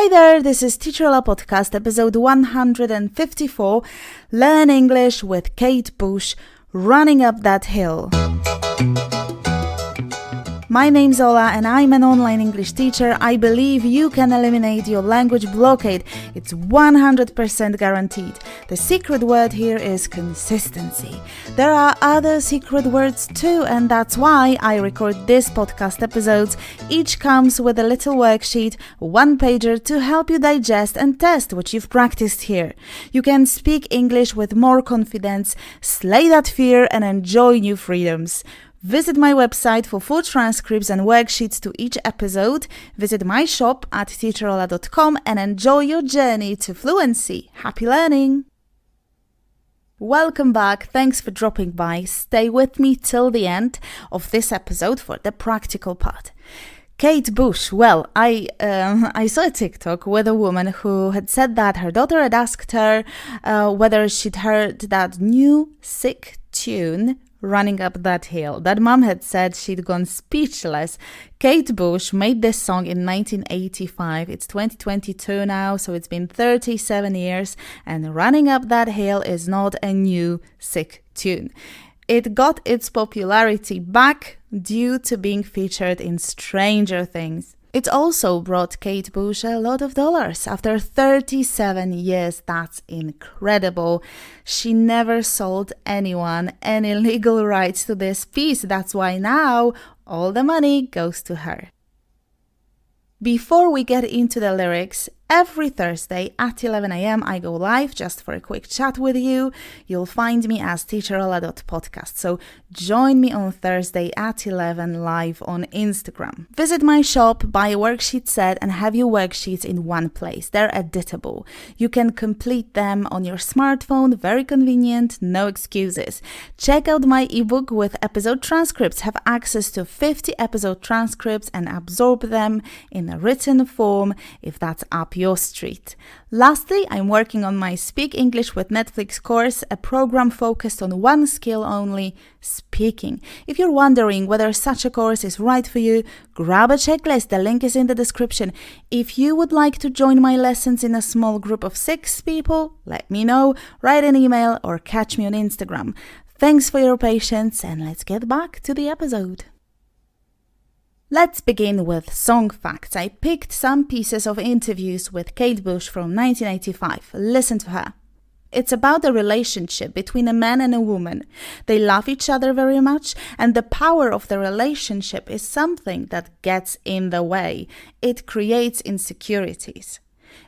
Hi there, this is Teacher Ola Podcast, episode 154, Learn English with Kate Bush, Running Up That Hill. My name's Ola and I'm an online English teacher. I believe you can eliminate your language blockade. It's 100% guaranteed. The secret word here is consistency. There are other secret words too, and that's why I record this podcast episodes. Each comes with a little worksheet, one-pager to help you digest and test what you've practiced here. You can speak English with more confidence, slay that fear and enjoy new freedoms. Visit my website for full transcripts and worksheets to each episode. Visit my shop at teacherola.com and enjoy your journey to fluency. Happy learning! Welcome back. Thanks for dropping by. Stay with me till the end of this episode for the practical part. Kate Bush. Well, I saw a TikTok with a woman who had said that her daughter had asked her whether she'd heard that new sick tune, Running Up That Hill. That mom had said she'd gone speechless. Kate Bush made this song in 1985. It's 2022 now, so it's been 37 years, and Running Up That Hill is not a new sick tune. It got its popularity back due to being featured in Stranger Things. It also brought Kate Bush a lot of dollars. After 37 years, that's incredible. She never sold anyone any legal rights to this piece. That's why now all the money goes to her. Before we get into the lyrics, every Thursday at 11 a.m. I go live just for a quick chat with you. You'll find me as teacherola.podcast. So join me on Thursday at 11 live on Instagram. Visit my shop, buy a worksheet set and have your worksheets in one place. They're editable. You can complete them on your smartphone. Very convenient, no excuses. Check out my ebook with episode transcripts. Have access to 50 episode transcripts and absorb them in a written form if that's up your street. Lastly, I'm working on my Speak English with Netflix course, a program focused on one skill only, speaking. If you're wondering whether such a course is right for you, grab a checklist. The link is in the description. If you would like to join my lessons in a small group of 6 people, let me know, write an email or catch me on Instagram. Thanks for your patience and let's get back to the episode. Let's begin with song facts. I picked some pieces of interviews with Kate Bush from 1985. Listen to her. It's about the relationship between a man and a woman. They love each other very much, and the power of the relationship is something that gets in the way. It creates insecurities.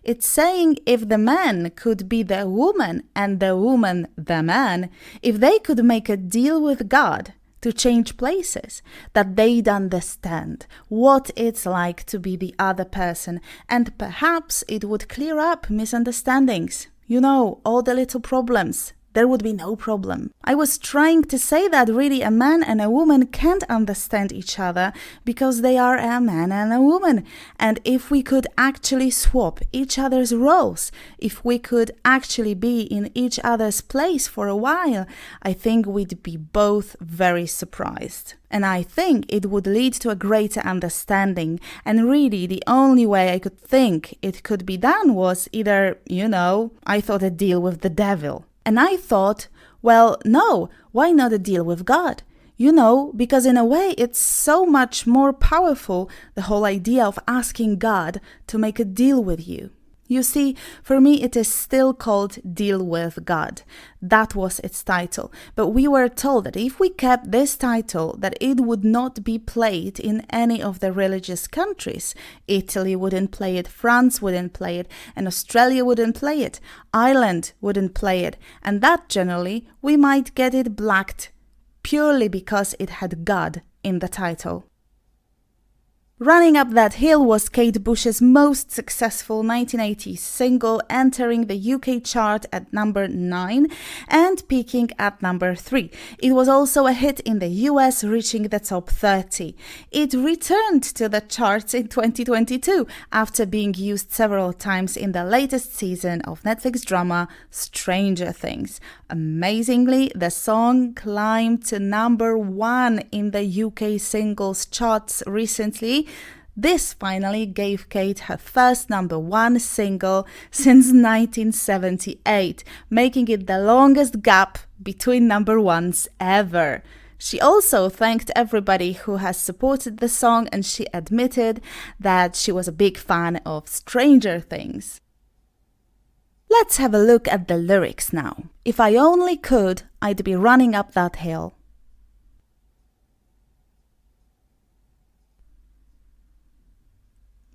It's saying if the man could be the woman and the woman the man, if they could make a deal with God to change places, that they'd understand what it's like to be the other person, and perhaps it would clear up misunderstandings. You know, all the little problems. There would be no problem. I was trying to say that really a man and a woman can't understand each other because they are a man and a woman. And if we could actually swap each other's roles, if we could actually be in each other's place for a while, I think we'd be both very surprised. And I think it would lead to a greater understanding. And really, the only way I could think it could be done was either, I thought a deal with the devil. And I thought, well, no, why not a deal with God? Because in a way it's so much more powerful, the whole idea of asking God to make a deal with you. You see, for me it is still called Deal with God. That was its title. But we were told that if we kept this title, that it would not be played in any of the religious countries. Italy wouldn't play it, France wouldn't play it, and Australia wouldn't play it. Ireland wouldn't play it. And that generally, we might get it blacked purely because it had God in the title. Running Up That Hill was Kate Bush's most successful 1980s single, entering the UK chart at number 9 and peaking at number 3. It was also a hit in the US, reaching the top 30. It returned to the charts in 2022 after being used several times in the latest season of Netflix drama Stranger Things. Amazingly, the song climbed to number 1 in the UK singles charts recently. This finally gave Kate her first #1 single since 1978, making it the longest gap between #1s ever. She also thanked everybody who has supported the song, and she admitted that she was a big fan of Stranger Things. Let's have a look at the lyrics now. If I only could, I'd be running up that hill.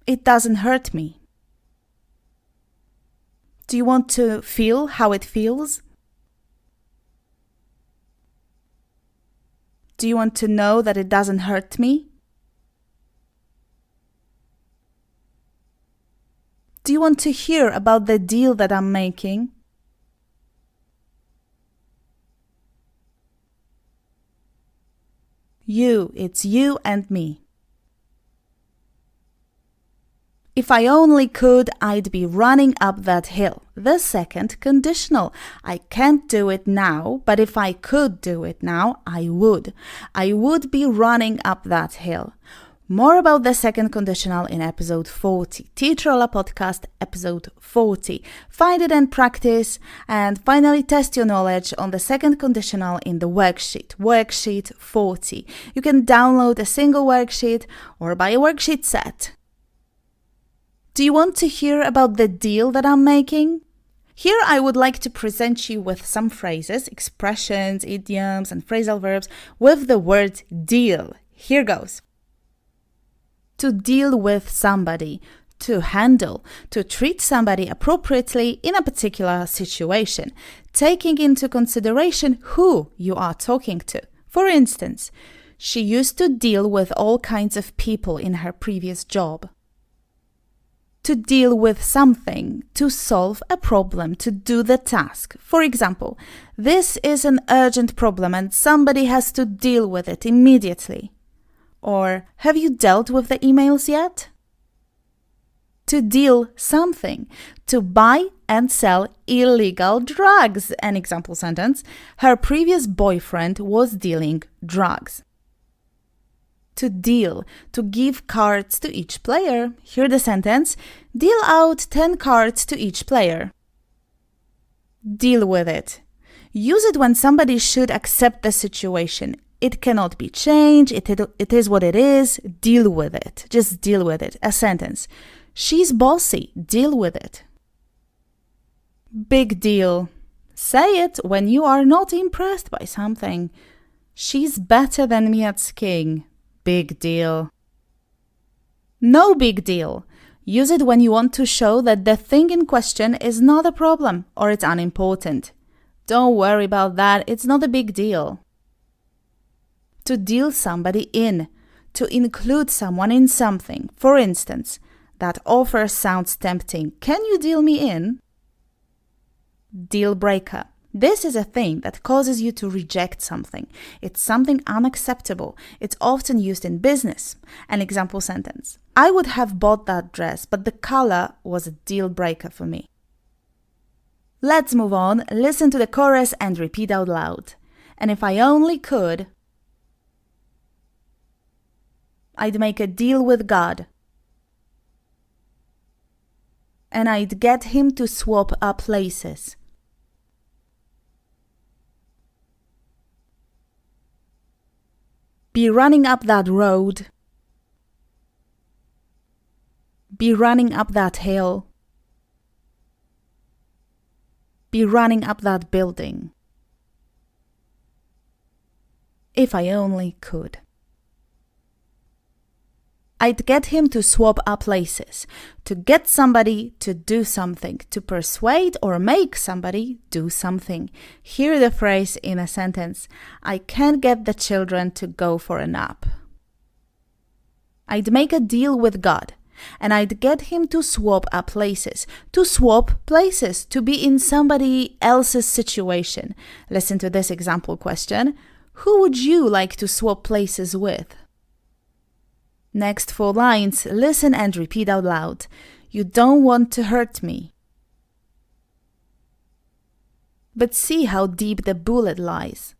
It doesn't hurt me. Do you want to feel how it feels? Do you want to know that it doesn't hurt me? Do you want to hear about the deal that I'm making? You, it's you and me. If I only could, I'd be running up that hill. The second conditional. I can't do it now, but if I could do it now, I would. I would be running up that hill. More about the second conditional in episode 40. Teacher Ola Podcast, episode 40. Find it and practice, and finally test your knowledge on the second conditional in the worksheet, Worksheet 40. You can download a single worksheet or buy a worksheet set. Do you want to hear about the deal that I'm making? Here I would like to present you with some phrases, expressions, idioms, and phrasal verbs with the word deal. Here goes. To deal with somebody, to handle, to treat somebody appropriately in a particular situation, taking into consideration who you are talking to. For instance, she used to deal with all kinds of people in her previous job. To deal with something, to solve a problem, to do the task. For example, this is an urgent problem and somebody has to deal with it immediately. Or, have you dealt with the emails yet? To deal something, to buy and sell illegal drugs. An example sentence, her previous boyfriend was dealing drugs. To deal, to give cards to each player. Hear the sentence, deal out 10 cards to each player. Deal with it. Use it when somebody should accept the situation. It cannot be changed, it is what it is, deal with it. Just deal with it. A sentence, she's bossy, deal with it. Big deal. Say it when you are not impressed by something. She's better than me at skiing. Big deal. No big deal. Use it when you want to show that the thing in question is not a problem or it's unimportant. Don't worry about that, it's not a big deal. To deal somebody in, to include someone in something. For instance, that offer sounds tempting. Can you deal me in? Deal breaker. This is a thing that causes you to reject something. It's something unacceptable. It's often used in business. An example sentence. I would have bought that dress, but the color was a deal breaker for me. Let's move on. Listen to the chorus and repeat out loud. And if I only could, I'd make a deal with God. And I'd get him to swap our places. Be running up that road. Be running up that hill. Be running up that building. If I only could. I'd get him to swap our places, to get somebody to do something, to persuade or make somebody do something. Hear the phrase in a sentence. I can't get the children to go for a nap. I'd make a deal with God, and I'd get him to swap our places. To swap places, to be in somebody else's situation. Listen to this example question. Who would you like to swap places with? Next 4 lines, listen and repeat out loud. You don't want to hurt me. But see how deep the bullet lies.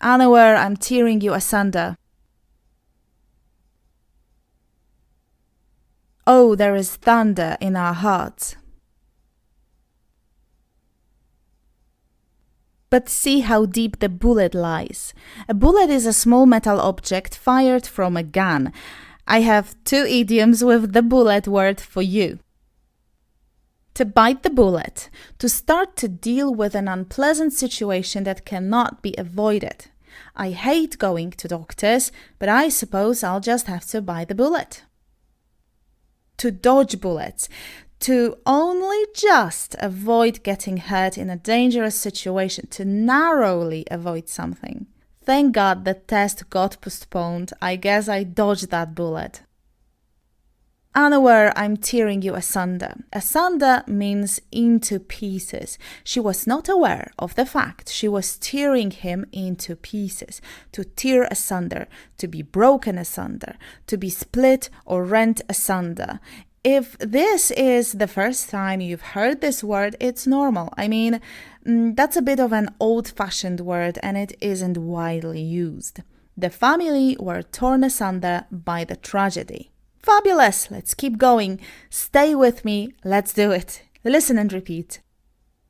Unaware, I'm tearing you asunder. Oh, there is thunder in our hearts. But see how deep the bullet lies. A bullet is a small metal object fired from a gun. I have 2 idioms with the bullet word for you. To bite the bullet, to start to deal with an unpleasant situation that cannot be avoided. I hate going to doctors, but I suppose I'll just have to bite the bullet. To dodge bullets, to only just avoid getting hurt in a dangerous situation, to narrowly avoid something. Thank God the test got postponed. I guess I dodged that bullet. Unaware, I'm tearing you asunder. Asunder means into pieces. She was not aware of the fact she was tearing him into pieces. To tear asunder, to be broken asunder, to be split or rent asunder. If this is the first time you've heard this word, it's normal. I mean, that's a bit of an old-fashioned word and it isn't widely used. The family were torn asunder by the tragedy. Fabulous! Let's keep going. Stay with me. Let's do it. Listen and repeat.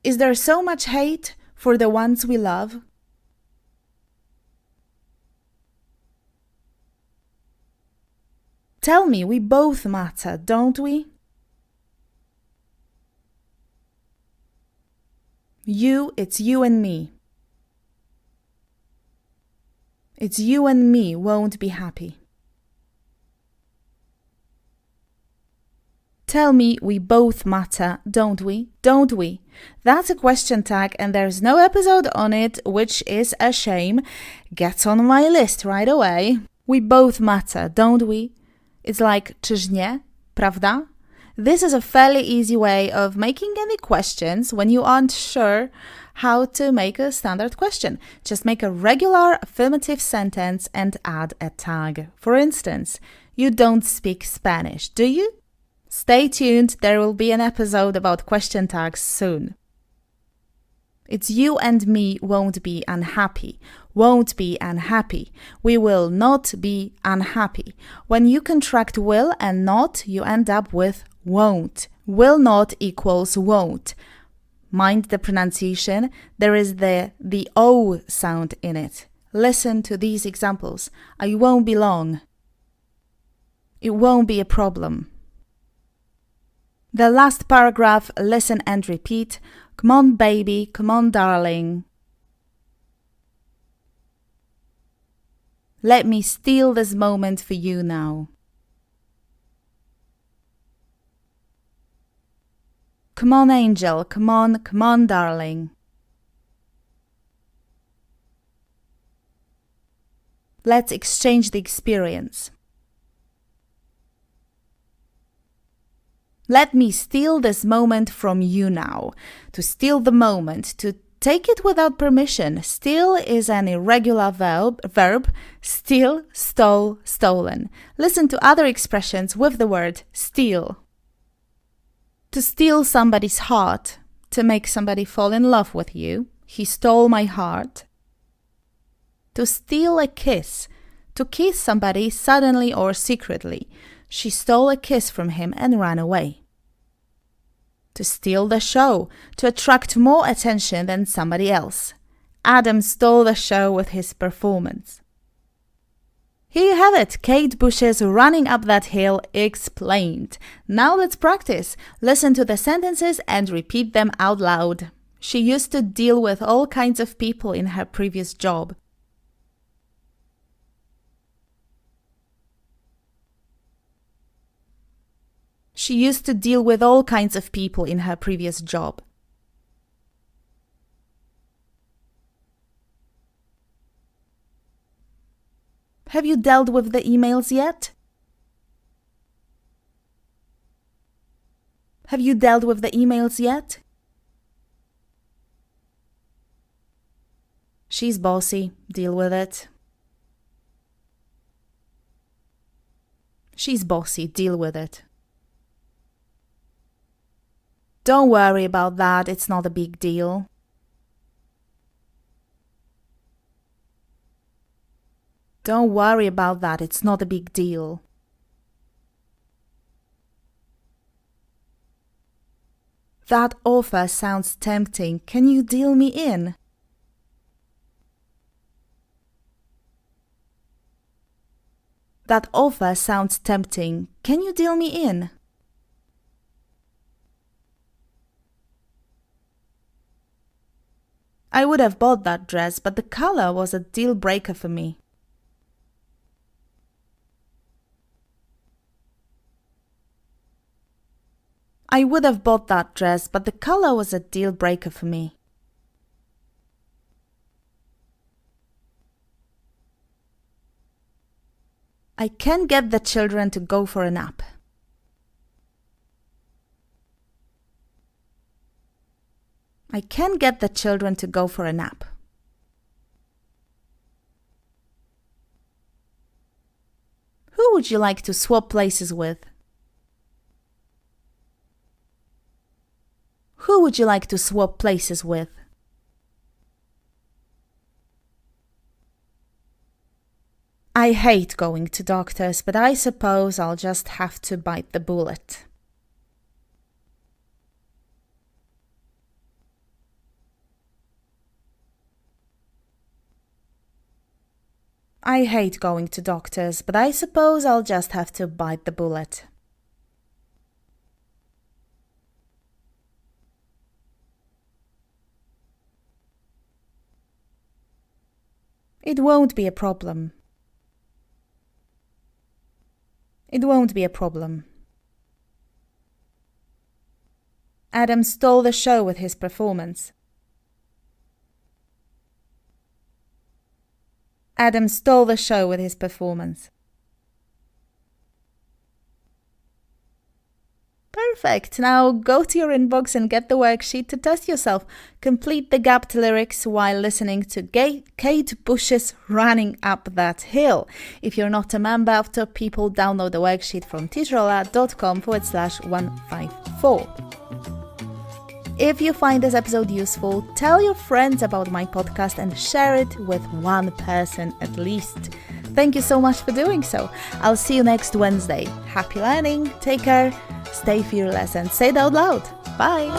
Is there so much hate for the ones we love? Tell me, we both matter, don't we? You, it's you and me. It's you and me won't be happy. Tell me, we both matter, don't we? Don't we? That's a question tag and there's no episode on it, which is a shame. Get on my list right away. We both matter, don't we? It's like, czyż nie? Prawda? This is a fairly easy way of making any questions when you aren't sure how to make a standard question. Just make a regular affirmative sentence and add a tag. For instance, you don't speak Spanish, do you? Stay tuned, there will be an episode about question tags soon. It's you and me won't be unhappy. Won't be unhappy. We will not be unhappy. When you contract will and not, you end up with won't. Will not equals won't. Mind the pronunciation, there is the O sound in it. Listen to these examples. I won't be long. It won't be a problem. The last paragraph, listen and repeat. Come on, baby. Come on, darling. Let me steal this moment for you now. Come on, angel. Come on, darling. Let's exchange the experience. Let me steal this moment from you now. To steal the moment, to take it without permission. Steal is an irregular verb. Steal, stole, stolen. Listen to other expressions with the word steal. To steal somebody's heart. To make somebody fall in love with you. He stole my heart. To steal a kiss. To kiss somebody suddenly or secretly. She stole a kiss from him and ran away. To steal the show, to attract more attention than somebody else. Adam stole the show with his performance. Here you have it, Kate Bush's Running Up That Hill explained. Now let's practice. Listen to the sentences and repeat them out loud. She used to deal with all kinds of people in her previous job. She used to deal with all kinds of people in her previous job. Have you dealt with the emails yet? Have you dealt with the emails yet? She's bossy. Deal with it. She's bossy. Deal with it. Don't worry about that, it's not a big deal. Don't worry about that, it's not a big deal. That offer sounds tempting. Can you deal me in? That offer sounds tempting. Can you deal me in? I would have bought that dress, but the color was a deal breaker for me. I would have bought that dress, but the color was a deal breaker for me. I can get the children to go for a nap. I can get the children to go for a nap. Who would you like to swap places with? Who would you like to swap places with? I hate going to doctors, but I suppose I'll just have to bite the bullet. I hate going to doctors, but I suppose I'll just have to bite the bullet. It won't be a problem. It won't be a problem. Adam stole the show with his performance. Adam stole the show with his performance. Perfect. Now go to your inbox and get the worksheet to test yourself. Complete the gapped lyrics while listening to Kate Bush's Running Up That Hill. If you're not a member of Top People, download the worksheet from teacherola.com/154. If you find this episode useful, tell your friends about my podcast and share it with one person at least. Thank you so much for doing so. I'll see you next Wednesday. Happy learning, take care, stay fearless and say it out loud. Bye!